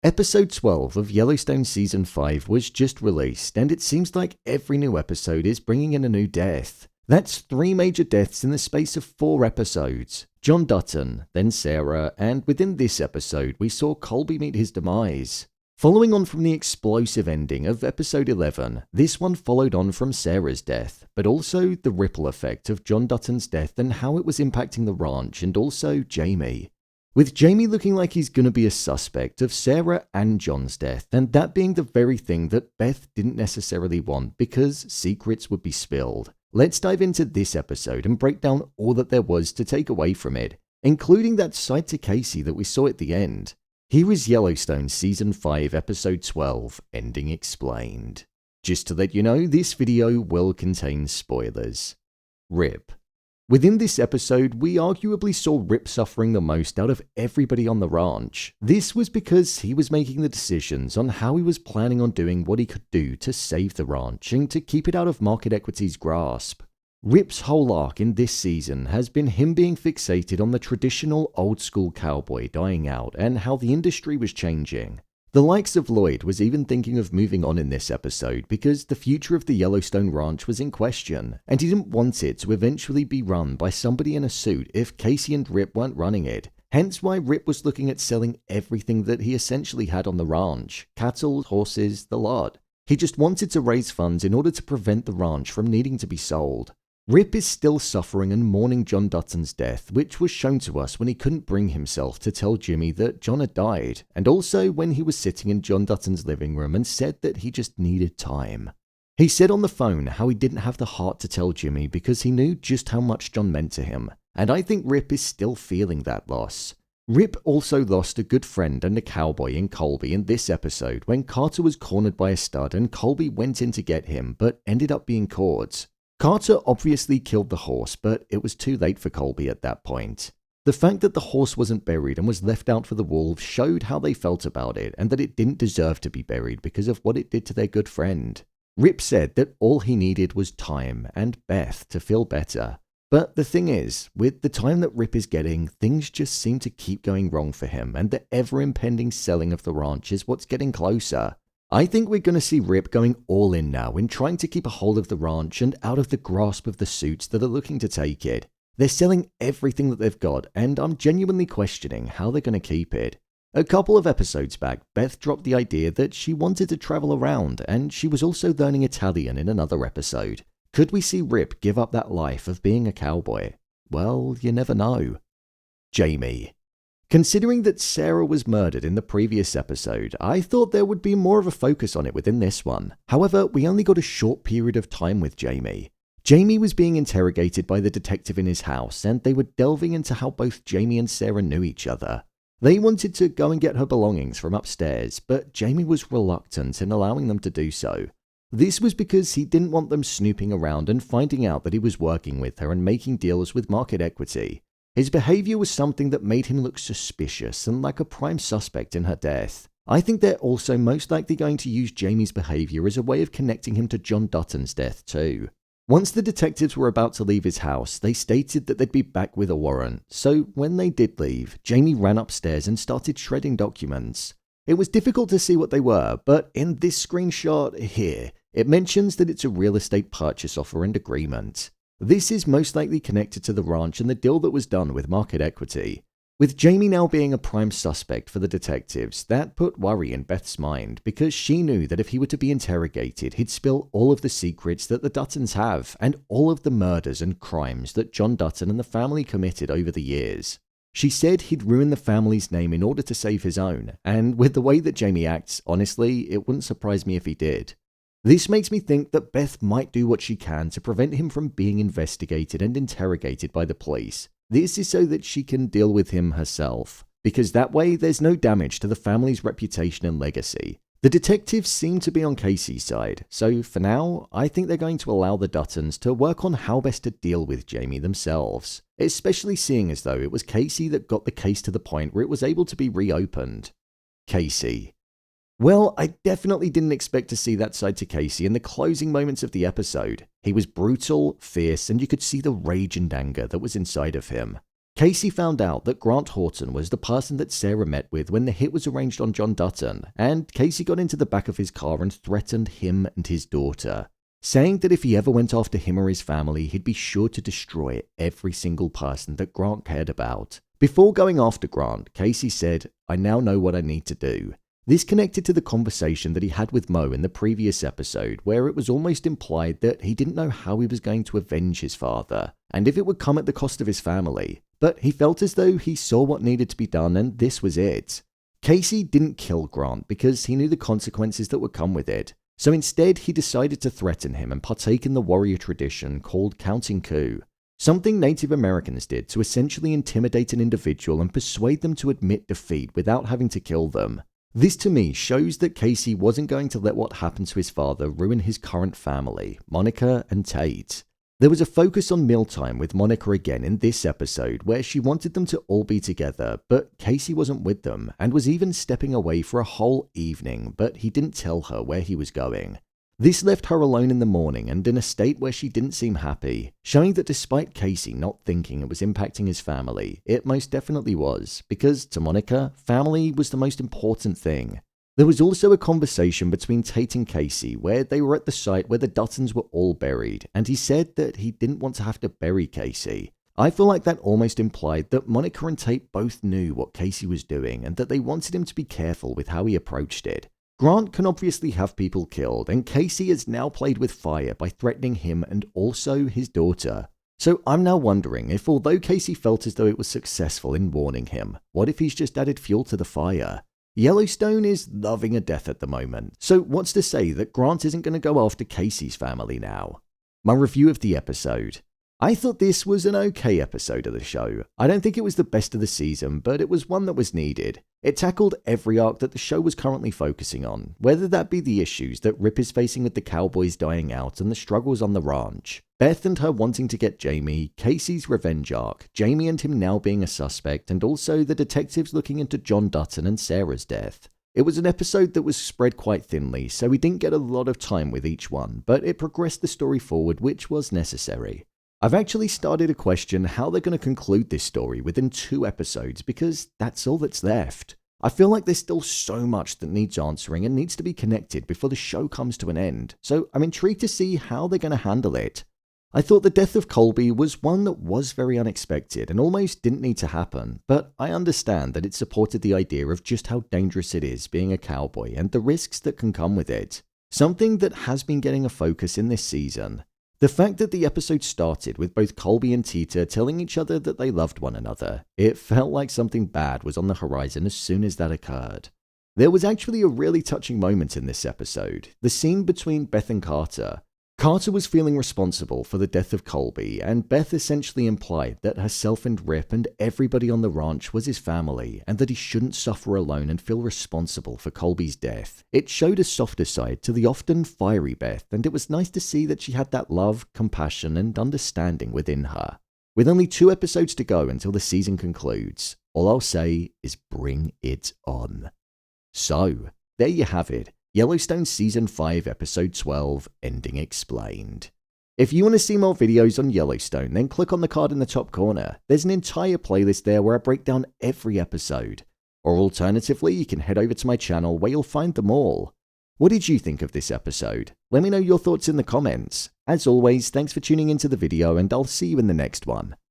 Episode 12 of Yellowstone Season 5 was just released, and it seems like every new episode is bringing in a new death. That's 3 major deaths in the space of 4 episodes. John Dutton, then Sarah, and within this episode we saw Colby meet his demise. Following on from the explosive ending of episode 11, this one followed on from Sarah's death, but also the ripple effect of John Dutton's death and how it was impacting the ranch and also Jamie. With Jamie looking like he's gonna be a suspect of Sarah and John's death, and that being the very thing that Beth didn't necessarily want because secrets would be spilled. Let's dive into this episode and break down all that there was to take away from it, including that side to Kacey that we saw at the end. Here is Yellowstone Season 5 Episode 12, Ending Explained. Just to let you know, this video will contain spoilers. Rip. Within this episode, we arguably saw Rip suffering the most out of everybody on the ranch. This was because he was making the decisions on how he was planning on doing what he could do to save the ranch and to keep it out of Market Equity's grasp. Rip's whole arc in this season has been him being fixated on the traditional old-school cowboy dying out and how the industry was changing. The likes of Lloyd was even thinking of moving on in this episode because the future of the Yellowstone ranch was in question, and he didn't want it to eventually be run by somebody in a suit if Kacey and Rip weren't running it. Hence why Rip was looking at selling everything that he essentially had on the ranch: cattle, horses, the lot. He just wanted to raise funds in order to prevent the ranch from needing to be sold. Rip is still suffering and mourning John Dutton's death, which was shown to us when he couldn't bring himself to tell Jimmy that John had died, and also when he was sitting in John Dutton's living room and said that he just needed time. He said on the phone how he didn't have the heart to tell Jimmy because he knew just how much John meant to him, and I think Rip is still feeling that loss. Rip also lost a good friend and a cowboy in Colby in this episode when Carter was cornered by a stud and Colby went in to get him but ended up being caught. Carter obviously killed the horse, but it was too late for Colby at that point. The fact that the horse wasn't buried and was left out for the wolves showed how they felt about it and that it didn't deserve to be buried because of what it did to their good friend. Rip said that all he needed was time and Beth to feel better. But the thing is, with the time that Rip is getting, things just seem to keep going wrong for him, and the ever-impending selling of the ranch is what's getting closer. I think we're going to see Rip going all in now in trying to keep a hold of the ranch and out of the grasp of the suits that are looking to take it. They're selling everything that they've got, and I'm genuinely questioning how they're going to keep it. A couple of episodes back, Beth dropped the idea that she wanted to travel around, and she was also learning Italian in another episode. Could we see Rip give up that life of being a cowboy? Well, you never know. Jamie. Considering that Sarah was murdered in the previous episode, I thought there would be more of a focus on it within this one. However, we only got a short period of time with Jamie. Jamie was being interrogated by the detective in his house, and they were delving into how both Jamie and Sarah knew each other. They wanted to go and get her belongings from upstairs, but Jamie was reluctant in allowing them to do so. This was because he didn't want them snooping around and finding out that he was working with her and making deals with Market Equity. His behavior was something that made him look suspicious and like a prime suspect in her death. I think they're also most likely going to use Jamie's behavior as a way of connecting him to John Dutton's death too. Once the detectives were about to leave his house, they stated that they'd be back with a warrant, so when they did leave, Jamie ran upstairs and started shredding documents. It was difficult to see what they were, but in this screenshot here, it mentions that it's a real estate purchase offer and agreement. This is most likely connected to the ranch and the deal that was done with Market Equity. With Jamie now being a prime suspect for the detectives, that put worry in Beth's mind because she knew that if he were to be interrogated, he'd spill all of the secrets that the Duttons have and all of the murders and crimes that John Dutton and the family committed over the years. She said he'd ruin the family's name in order to save his own, and with the way that Jamie acts, honestly, it wouldn't surprise me if he did. This makes me think that Beth might do what she can to prevent him from being investigated and interrogated by the police. This is so that she can deal with him herself, because that way there's no damage to the family's reputation and legacy. The detectives seem to be on Kacey's side, so for now, I think they're going to allow the Duttons to work on how best to deal with Jamie themselves, especially seeing as though it was Kacey that got the case to the point where it was able to be reopened. Kacey. Well, I definitely didn't expect to see that side to Kacey in the closing moments of the episode. He was brutal, fierce, and you could see the rage and anger that was inside of him. Kacey found out that Grant Horton was the person that Sarah met with when the hit was arranged on John Dutton, and Kacey got into the back of his car and threatened him and his daughter, saying that if he ever went after him or his family, he'd be sure to destroy every single person that Grant cared about. Before going after Grant, Kacey said, "I now know what I need to do." This connected to the conversation that he had with Mo in the previous episode, where it was almost implied that he didn't know how he was going to avenge his father, and if it would come at the cost of his family. But he felt as though he saw what needed to be done, and this was it. Kacey didn't kill Grant because he knew the consequences that would come with it. So instead, he decided to threaten him and partake in the warrior tradition called Counting Coup, something Native Americans did to essentially intimidate an individual and persuade them to admit defeat without having to kill them. This to me shows that Kacey wasn't going to let what happened to his father ruin his current family, Monica and Tate. There was a focus on mealtime with Monica again in this episode where she wanted them to all be together, but Kacey wasn't with them and was even stepping away for a whole evening, but he didn't tell her where he was going. This left her alone in the morning and in a state where she didn't seem happy, showing that despite Kacey not thinking it was impacting his family, it most definitely was, because to Monica, family was the most important thing. There was also a conversation between Tate and Kacey where they were at the site where the Duttons were all buried, and he said that he didn't want to have to bury Kacey. I feel like that almost implied that Monica and Tate both knew what Kacey was doing and that they wanted him to be careful with how he approached it. Grant can obviously have people killed, and Kacey has now played with fire by threatening him and also his daughter. So I'm now wondering if although Kacey felt as though it was successful in warning him, what if he's just added fuel to the fire? Yellowstone is loving a death at the moment, so what's to say that Grant isn't going to go after Kacey's family now? My review of the episode. I thought this was an okay episode of the show. I don't think it was the best of the season, but it was one that was needed. It tackled every arc that the show was currently focusing on, whether that be the issues that Rip is facing with the cowboys dying out and the struggles on the ranch, Beth and her wanting to get Jamie, Kacey's revenge arc, Jamie and him now being a suspect, and also the detectives looking into John Dutton and Sarah's death. It was an episode that was spread quite thinly, so we didn't get a lot of time with each one, but it progressed the story forward, which was necessary. I've actually started to question how they're going to conclude this story within 2 episodes because that's all that's left. I feel like there's still so much that needs answering and needs to be connected before the show comes to an end, so I'm intrigued to see how they're going to handle it. I thought the death of Colby was one that was very unexpected and almost didn't need to happen, but I understand that it supported the idea of just how dangerous it is being a cowboy and the risks that can come with it. Something that has been getting a focus in this season. The fact that the episode started with both Colby and Tita telling each other that they loved one another, it felt like something bad was on the horizon as soon as that occurred. There was actually a really touching moment in this episode, the scene between Beth and Carter. Carter was feeling responsible for the death of Colby, and Beth essentially implied that herself and Rip and everybody on the ranch was his family, and that he shouldn't suffer alone and feel responsible for Colby's death. It showed a softer side to the often fiery Beth, and it was nice to see that she had that love, compassion, and understanding within her. With only 2 episodes to go until the season concludes, all I'll say is bring it on. So, there you have it. Yellowstone Season 5 Episode 12, Ending Explained. If you want to see more videos on Yellowstone, then click on the card in the top corner. There's an entire playlist there where I break down every episode. Or alternatively, you can head over to my channel where you'll find them all. What did you think of this episode? Let me know your thoughts in the comments. As always, thanks for tuning into the video and I'll see you in the next one.